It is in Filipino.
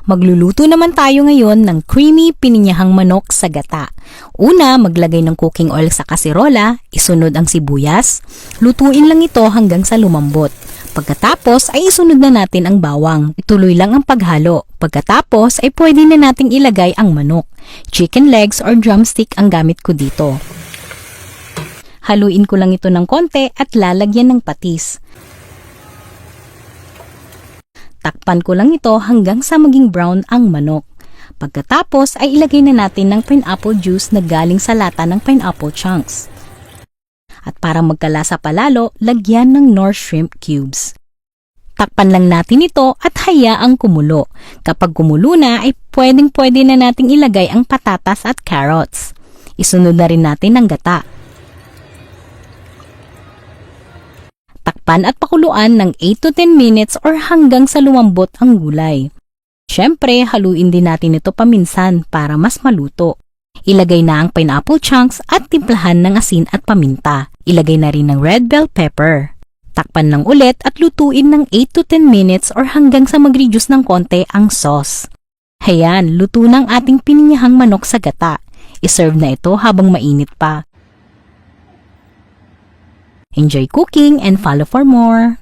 Magluluto naman tayo ngayon ng creamy pininyahang manok sa gata. Una, maglagay ng cooking oil sa kaserola, isunod ang sibuyas. Lutuin lang ito hanggang sa lumambot. Pagkatapos ay isunod na natin ang bawang. Ituloy lang ang paghalo. Pagkatapos ay pwede na nating ilagay ang manok. Chicken legs or drumstick ang gamit ko dito. Haluin ko lang ito ng konti at lalagyan ng patis. Takpan ko lang ito hanggang sa maging brown ang manok. Pagkatapos ay ilagay na natin ng pineapple juice na galing sa lata ng pineapple chunks. At para magkalasa palalo, lagyan ng Knorr shrimp cubes. Takpan lang natin ito at hayaang kumulo. Kapag kumulo na ay pwedeng-pwede na nating ilagay ang patatas at carrots. Isunod na rin natin ang gata. Takpan at pakuluan ng 8 to 10 minutes or hanggang sa lumambot ang gulay. Siyempre, haluin din natin ito paminsan para mas maluto. Ilagay na ang pineapple chunks at timplahan ng asin at paminta. Ilagay na rin ng red bell pepper. Takpan lang ulit at lutuin ng 8 to 10 minutes or hanggang sa mag-reduce ng konti ang sauce. Hayan, luto ng ating pininyahang manok sa gata. I-serve na ito habang mainit pa. Enjoy cooking and follow for more!